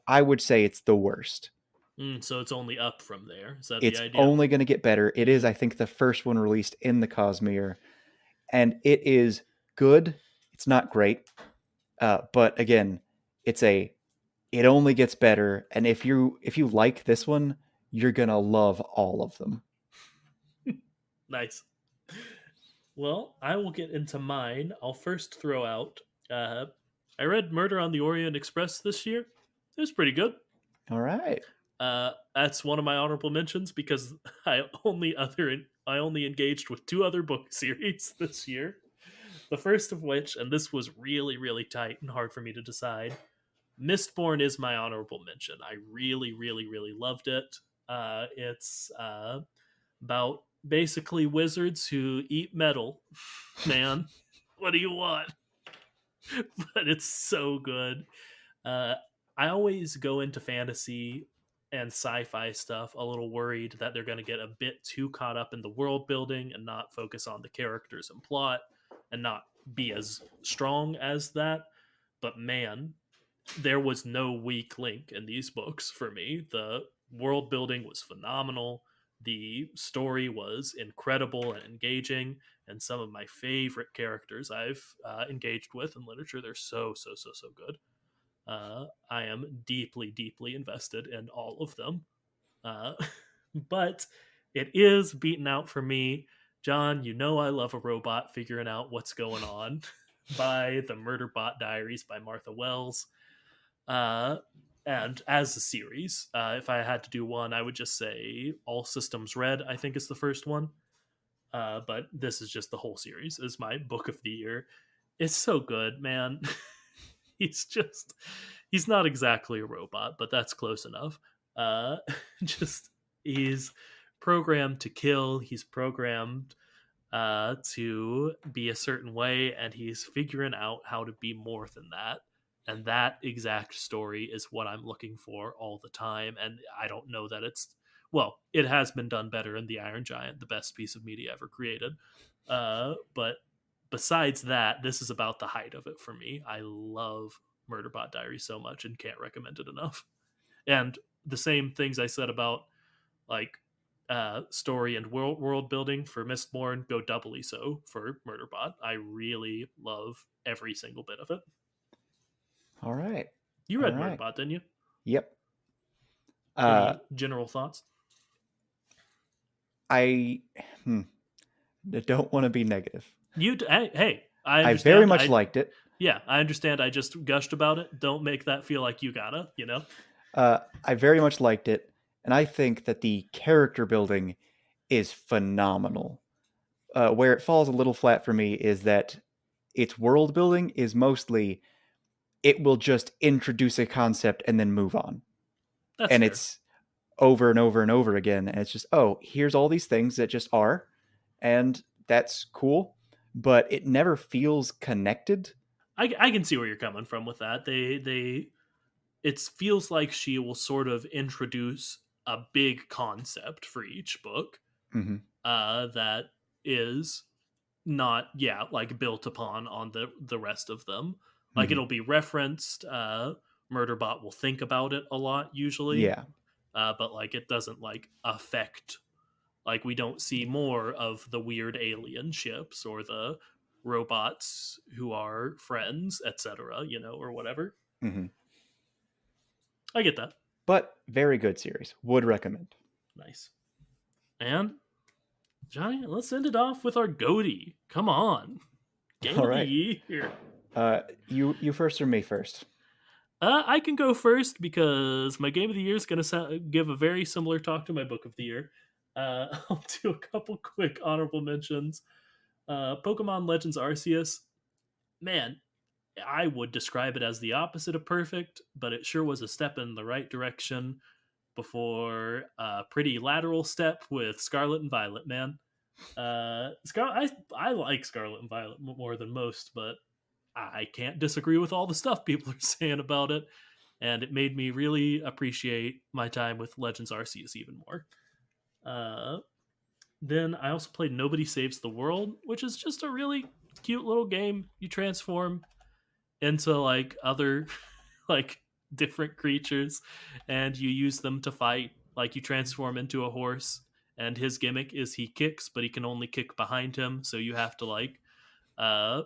I would say it's the worst. So it's only up from there. Is that the It's idea? only going to get better. It is, Mm, I think, the first one released in the Cosmere, and it is good. It's not great, but again, it's a. It only gets better, and if you like this one, you're gonna love all of them. nice. Well, I will get into mine. I'll first throw out. Uh, I read Murder on the Orient Express this year. It was pretty good. All right. That's one of my honorable mentions because I only engaged with two other book series this year. The first of which, and this was really really tight and hard for me to decide. Mistborn is my honorable mention. I really really really loved it. It's about basically wizards who eat metal. Man, what do you want? But it's so good. Uh, I always go into fantasy and sci-fi stuff a little worried that they're going to get a bit too caught up in the world building and not focus on the characters and plot and not be as strong as that. But man, there was no weak link in these books for me. The world building was phenomenal. The story was incredible and engaging, and some of my favorite characters I've engaged with in literature. They're so good. I am deeply, deeply invested in all of them. Uh, but it is beaten out for me. John, you know I love a robot figuring out what's going on by the Murderbot Diaries by Martha Wells. Uh, and as a series, if I had to do one, I would just say All Systems Red, I think is the first one. But this is just the whole series, is my book of the year. It's so good, man. he's just, he's not exactly a robot, but that's close enough. Uh, just, he's programmed to kill, he's programmed to be a certain way, and he's figuring out how to be more than that. And that exact story is what I'm looking for all the time. And I don't know that it's, well, it has been done better in The Iron Giant, the best piece of media ever created. But besides that, this is about the height of it for me. I love Murderbot Diaries so much and can't recommend it enough. And the same things I said about like story and world building for Mistborn go doubly so for Murderbot. I really love every single bit of it. All right. You All read right. Murderbot, didn't you? Yep. Any general thoughts? I don't want to be negative. Hey, I I understand. very much liked it. Yeah, I understand. I just gushed about it. Don't make that feel like you gotta, you know? I very much liked it, and I think that the character building is phenomenal. Where it falls a little flat for me is that its world building is mostly it will just introduce a concept and then move on. That's and fair. It's over and over and over again, and it's just, oh, here's all these things that just are, and that's cool, but it never feels connected. I can see where you're coming from with that. It feels like she will sort of introduce a big concept for each book Mm-hmm. that is not like built upon on the rest of them. Like Mm-hmm. it'll be referenced. Murderbot will think about it a lot usually, Yeah. but like it doesn't like affect. Like we don't see more of the weird alien ships or the robots who are friends, etc. You know, or whatever. Mm-hmm. I get that. But very good series. Would recommend. Nice. And Johnny, let's end it off with our goatee. Come on, game All of the right. year. You first or me first? I can go first because my game of the year is going to give a very similar talk to my book of the year. I'll do a couple quick honorable mentions. Pokemon Legends Arceus. Man, I would describe it as the opposite of perfect, but it sure was a step in the right direction before a pretty lateral step with Scarlet and Violet, man. I like Scarlet and Violet more than most, but I can't disagree with all the stuff people are saying about it, and it made me really appreciate my time with Legends Arceus even more. Uh, then I also played Nobody Saves the World, which is just a really cute little game. You transform into like other like different creatures, and you use them to fight. Like you transform into a horse, and his gimmick is he kicks, but he can only kick behind him. So you have to like uh,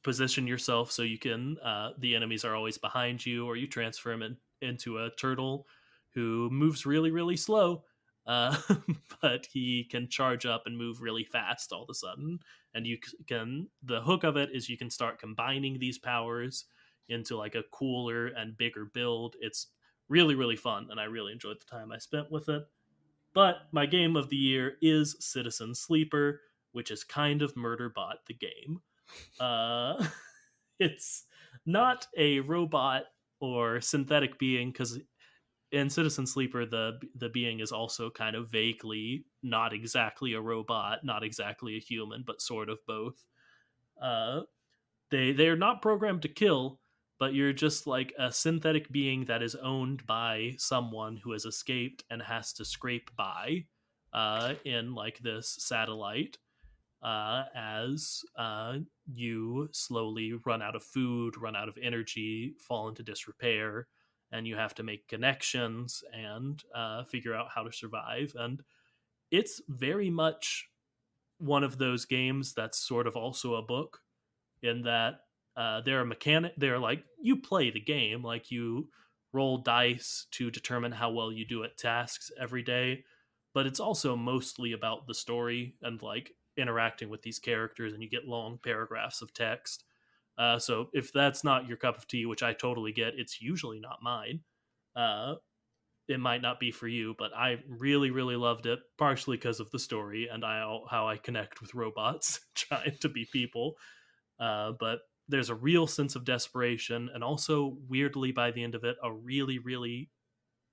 position yourself so you can the enemies are always behind you, or you transform into a turtle who moves really really slow, uh, but he can charge up and move really fast all of a sudden. And you can, the hook of it is you can start combining these powers into like a cooler and bigger build. It's really really fun, and I really enjoyed the time I spent with it. But my game of the year is Citizen Sleeper, which is kind of Murderbot the game. uh, it's not a robot or synthetic being, because in Citizen Sleeper the being is also kind of vaguely not exactly a robot, not exactly a human, but sort of both. Uh, they're not programmed to kill, but you're just like a synthetic being that is owned by someone who has escaped and has to scrape by in like this satellite as you slowly run out of food, run out of energy, fall into disrepair, and you have to make connections and figure out how to survive. And it's very much one of those games that's sort of also a book, in that there are mechanic. They're like, you play the game, like you roll dice to determine how well you do at tasks every day, but it's also mostly about the story and like interacting with these characters, and you get long paragraphs of text. So if that's not your cup of tea, which I totally get, it's usually not mine. Uh, it might not be for you, but I really, really loved it, partially because of the story and how I connect with robots trying to be people. But there's a real sense of desperation, and also, weirdly, by the end of it, a really, really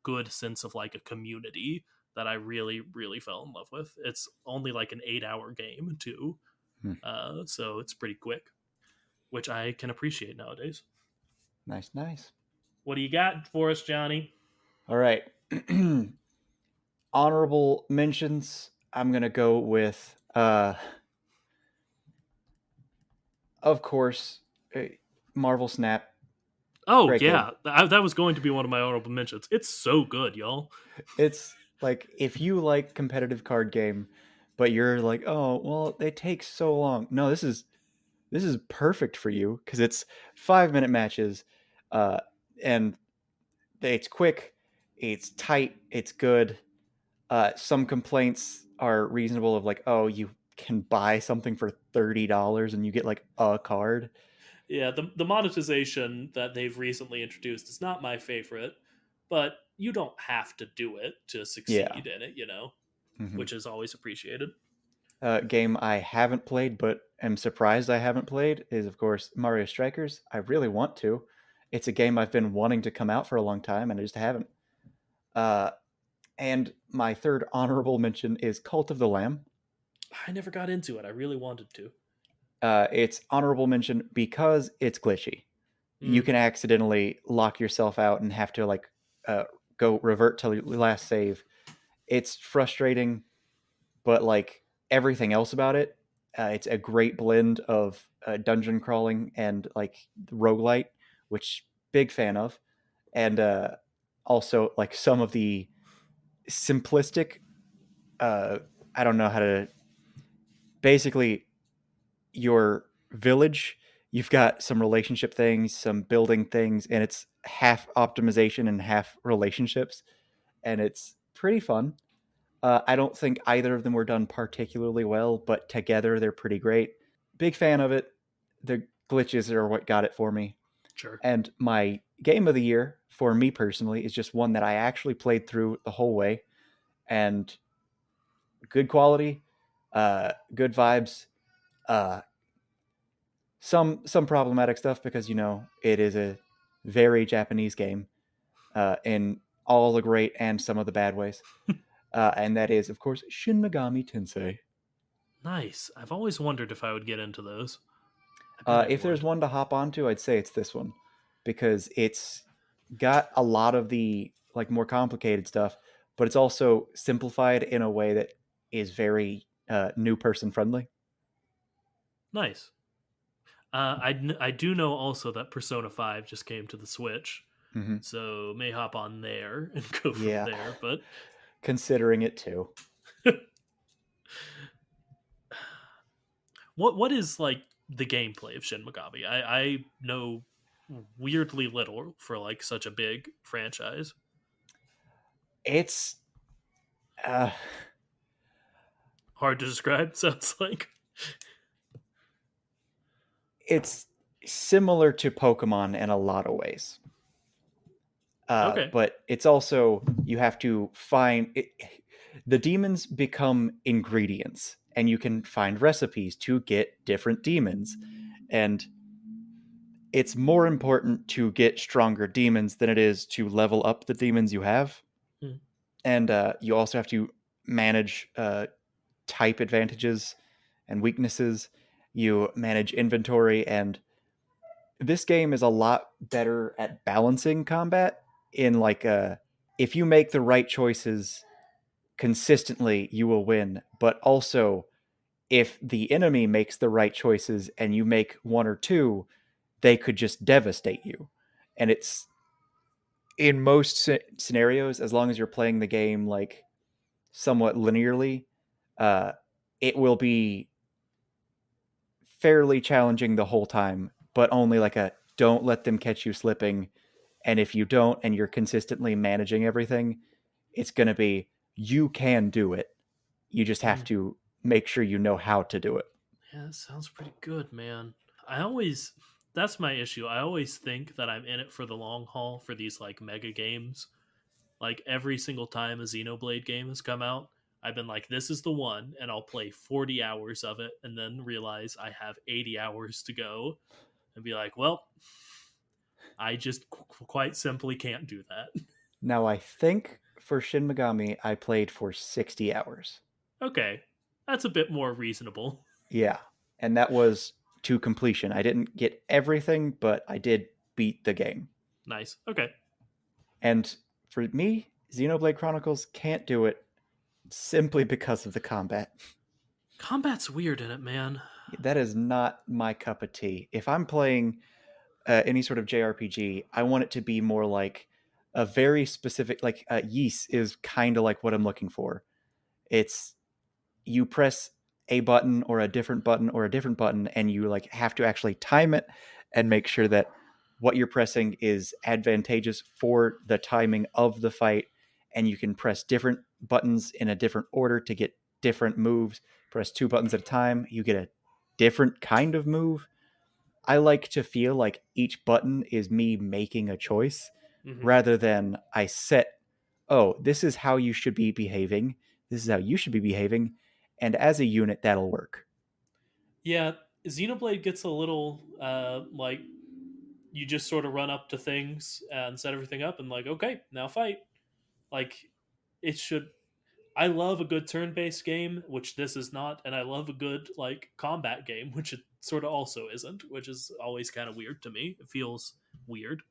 good sense of like a community that I really, really fell in love with. It's only like an 8-hour game, too. Hmm. So it's pretty quick, which I can appreciate nowadays. Nice, nice. What do you got for us, Johnny? All right. Honorable mentions. I'm gonna go with, of course, Marvel Snap. Oh, Great game. yeah. That was going to be one of my honorable mentions. It's so good, y'all. It's like, if you like competitive card game, but you're like, oh well, they take so long. No, this is perfect for you because it's 5 minute matches, uh, and it's quick, it's tight, it's good. Some complaints are reasonable of like, oh, you can buy something for $30 and you get like a card. Yeah, the monetization that they've recently introduced is not my favorite, but you don't have to do it to Yeah. succeed in it, Hmm. which is always appreciated. Game I haven't played but am surprised I haven't played is, of course, Mario Strikers. I really want to. It's a game I've been wanting to come out for a long time and I just haven't. Uh, and my third honorable mention is Cult of the Lamb. I never got into it. I really wanted to. It's honorable mention because it's glitchy. You Mm, can accidentally lock yourself out and have to like uh, go revert to your last save. It's frustrating, but like everything else about it, it's a great blend of dungeon crawling and like roguelite, which big fan of, and also like some of the simplistic. Uh, I don't know how to. Basically, your village, you've got some relationship things, some building things, and it's half optimization and half relationships, and it's pretty fun. I don't think either of them were done particularly well, but together they're pretty great. Big fan of it. The glitches are what got it for me. sure. And my game of the year for me personally is just one that I actually played through the whole way, and good quality, good vibes, uh, some problematic stuff because it is a very Japanese game in all the great and some of the bad ways, and that is of course Shin Megami Tensei. Nice. I've always wondered if I would get into those. I bet I If there's would. one to hop onto, I'd say it's this one because it's got a lot of the like more complicated stuff, but it's also simplified in a way that is very new person friendly. Nice. I do know also that Persona 5 just came to the Switch, Hmm. so may hop on there and go from Yeah, there. But considering it too. what is like the gameplay of Shin Megami? I know weirdly little for like such a big franchise. It's uh, Hard to describe. Sounds like. it's similar to Pokemon in a lot of ways. Okay. But it's also you have to find it, the demons become ingredients, and you can find recipes to get different demons, and it's more important to get stronger demons than it is to level up the demons you have, Hmm. and you also have to manage type advantages and weaknesses. You manage inventory, and this game is a lot better at balancing combat in like if you make the right choices consistently you will win, but also if the enemy makes the right choices and you make one or two, they could just devastate you. And in most scenarios, as long as you're playing the game like somewhat linearly, uh, it will be fairly challenging the whole time, but only like a don't let them catch you slipping. And if you don't and you're consistently managing everything, it's going to be you can do it. You just have Mm. to make sure you know how to do it. Yeah, that sounds pretty good, man. I always that's my issue. I always think that I'm in it for the long haul for these like mega games. Like every single time a Xenoblade game has come out, I've been like, this is the one, and I'll play 40 hours of it and then realize I have 80 hours to go and be like, well, I just quite simply can't do that. Now, I think for Shin Megami, I played for 60 hours. Okay, that's a bit more reasonable. Yeah. And that was to completion. I didn't get everything, but I did beat the game. Nice. Okay. And for me, Xenoblade Chronicles can't do it simply because of the combat. Combat's weird in it, man. That is not my cup of tea. If I'm playing any sort of JRPG, I want it to be more like a very specific, like Ys is kind of like what I'm looking for. It's you press a button or a different button or a different button, and you like have to actually time it and make sure that what you're pressing is advantageous for the timing of the fight. And you can press different buttons in a different order to get different moves. Press two buttons at a time, you get a different kind of move. I like to feel like each button is me making a choice Hmm. rather than I set, oh, this is how you should be behaving. This is how you should be behaving. And as a unit, that'll work. Yeah, Xenoblade gets a little like you just sort of run up to things and set everything up and like, okay, now fight. Like it should I love a good turn-based game, which this is not, and I love a good like combat game, which it sort of also isn't, which is always kind of weird to me. It feels weird.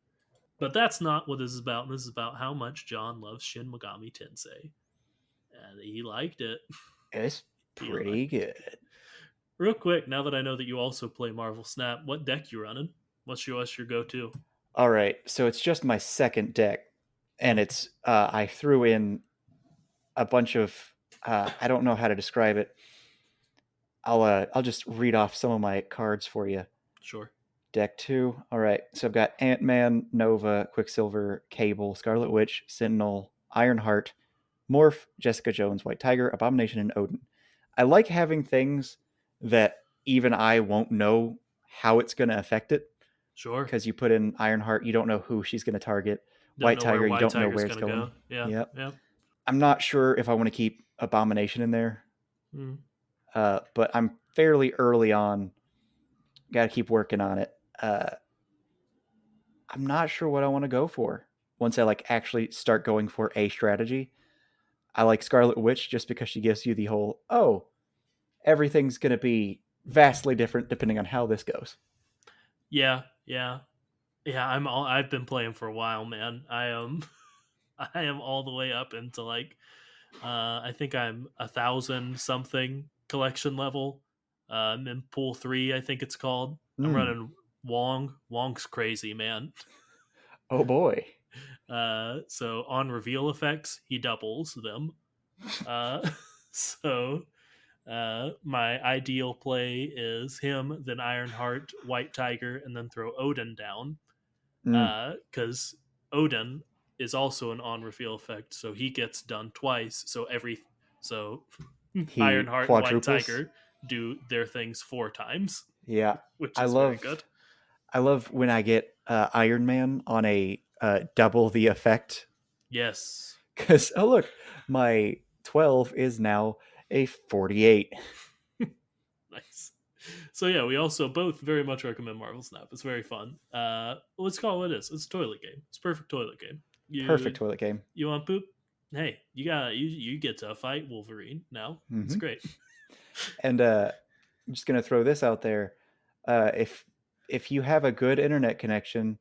But that's not what this is about. This is about how much John loves Shin Megami Tensei. And he liked it. It's He liked pretty good. Real quick, now that I know that you also play Marvel Snap, what deck you running? What's your go-to? All right. So it's just my second deck. And Hmm. it's, I threw in a bunch of, I don't know how to describe it. I'll just read off some of my cards for you. Sure. Deck two. All right. So I've got Ant Man, Nova, Quicksilver, Cable, Scarlet Witch, Sentinel, Ironheart, Morph, Jessica Jones, White Tiger, Abomination, and Odin. I like having things that even I won't know how it's going to affect it Sure. because you put in Ironheart, you don't know who she's going to target. Don't White know where Tiger, you White don't know Tiger's where it's gonna going. go. Yeah. Yep. Yeah. I'm not sure if I want to keep Abomination in there, Mm. but I'm fairly early on. Got to keep working on it. I'm not sure what I want to go for once I like actually start going for a strategy. I like Scarlet Witch just because she gives you the whole, oh, everything's going to be vastly different depending on how this goes. Yeah. Yeah. Yeah. I've been playing for a while, man. I am. I am all the way up into like. I think I'm 1,000 something collection level. I'm in pool 3. I think it's called. I'm Mm. running Wong. Wong's crazy, man. Oh boy. So on reveal effects, he doubles them. Uh, so my ideal play is him, then Ironheart, White Tiger, and then throw Odin down. Mm. Because Odin is also an on reveal effect, so he gets done twice. So He Ironheart and White quadruples. Tiger do their things 4 times, Yeah. which I is very love good. I love when I get Iron Man on a double the effect Yes. cuz oh look, my 12 is now a 48. Nice. So yeah, we also both very much recommend Marvel Snap. It's very fun. Let's call it what it is. It's a toilet game. It's a perfect toilet game. Perfect You toilet game. you want poop? Hey, you get to fight Wolverine now. It's Mhm. great. And I'm just gonna throw this out there. If you have a good internet connection,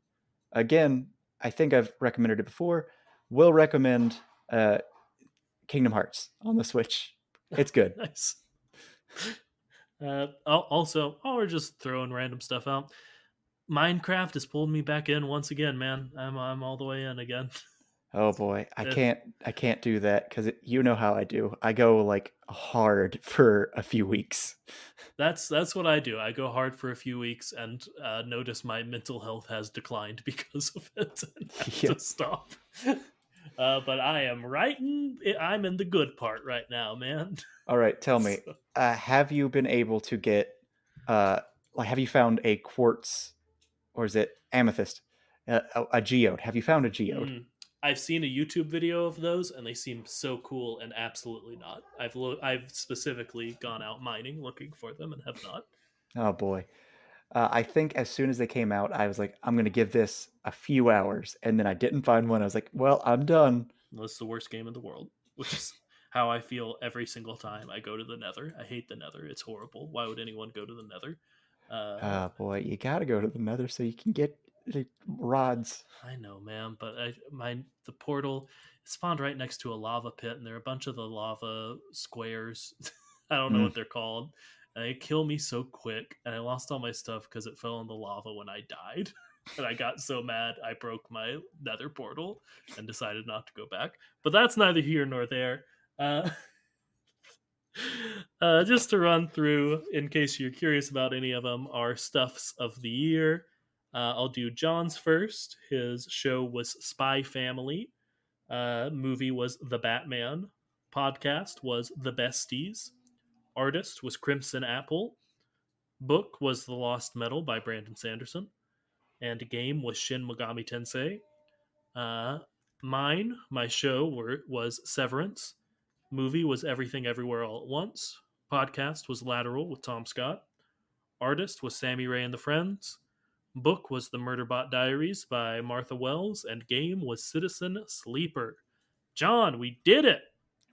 again, I think I've recommended it before. Will recommend uh, Kingdom Hearts on the Switch. It's good. Nice. Also, while we're just throwing random stuff out, Minecraft has pulled me back in once again, man. I'm all the way in again. Oh boy, I Uh, can't do that because you know how I do. I go like hard for a few weeks. that's what I do. I go hard for a few weeks and notice my mental health has declined because of it, and have Yeah. to stop. But I am I'm in the good part right now, man. All right, tell me, So, have you been able to get, like, have you found a quartz, or is it amethyst, a geode? Have you found a geode? mm, I've seen a YouTube video of those, and they seem so cool, and absolutely not. I've specifically gone out mining looking for them and have not. Oh boy. I think as soon as they came out, I was like, I'm gonna give this a few hours, and then I didn't find one. I was like, well, I'm done. Well, it's the worst game in the world, which is how I feel every single time I go to the Nether. I hate the Nether. It's horrible. Why would anyone go to the Nether? Uh, Oh boy, you gotta go to the Nether so you can get the rods. I know, man, but the portal spawned right next to a lava pit, and there are a bunch of the lava squares. I don't know Mm. what they're called. And they kill me so quick, and I lost all my stuff because it fell in the lava when I died. And I got so mad I broke my Nether portal and decided not to go back. But that's neither here nor there. Uh, just to run through, in case you're curious about any of them, our stuffs of the year. I'll do John's first. His show was Spy Family. Movie was The Batman. Podcast was The Besties. Artist was Crimson Apple. Book was The Lost Metal by Brandon Sanderson. And game was Shin Megami Tensei. Uh, my show was Severance. Movie was Everything Everywhere All at Once. Podcast was Lateral with Tom Scott. Artist was Sammy Ray and the Friends. Book was The Murderbot Diaries by Martha Wells. And game was Citizen Sleeper. John, we did it!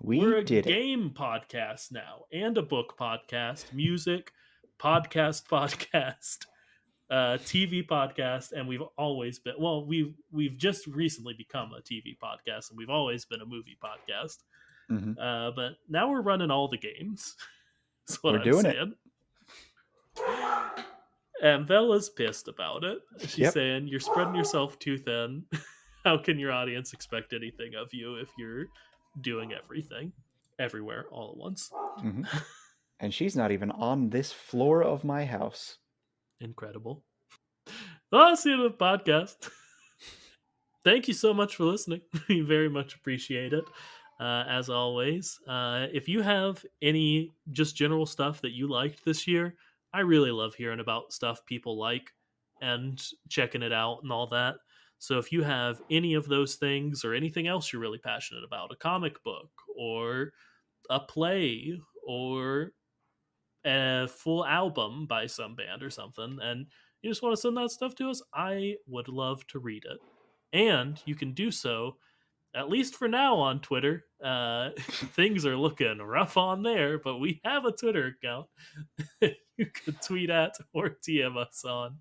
We We're a did it. game podcast now, and a book podcast, music, podcast, TV podcast, and we've always been. Well, we've just recently become a TV podcast, and we've always been a movie podcast. Hmm. But now we're running all the games. That's what We're I'm doing it. saying. And Bella's pissed about it. She's Yep. saying, "You're spreading yourself too thin. How can your audience expect anything of you if you're doing everything, everywhere, all at once?" Hmm. And she's not even on this floor of my house. Incredible. Well, that's the end of the podcast. Thank you so much for listening. We very much appreciate it. As always, if you have any just general stuff that you liked this year, I really love hearing about stuff people like and checking it out and all that. So if you have any of those things or anything else you're really passionate about, a comic book or a play or a full album by some band or something, and you just want to send that stuff to us, I would love to read it. And you can do so, at least for now, on Twitter. Things are looking rough on there, but we have a Twitter account you can tweet at or TM us on.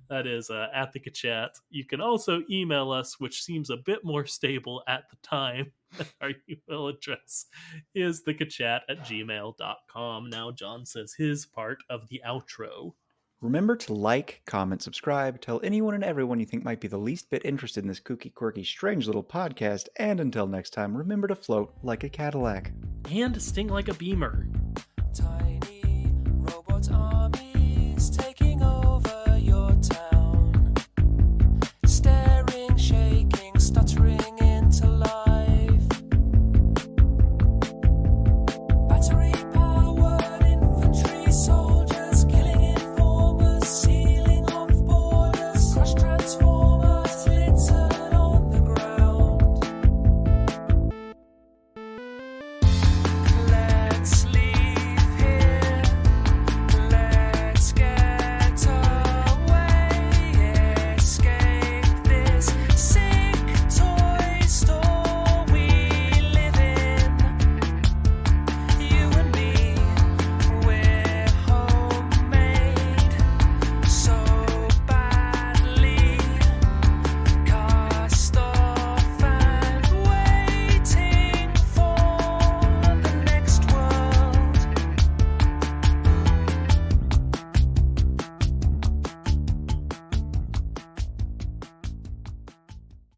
That is at the Kachat. You can also email us, which seems a bit more stable at the time. Our email address is thekachat@gmail.com. Now John says his part of the outro. Remember to like, comment, subscribe, tell anyone and everyone you think might be the least bit interested in this kooky, quirky, strange little podcast, and until next time, remember to float like a Cadillac. And sting like a beamer.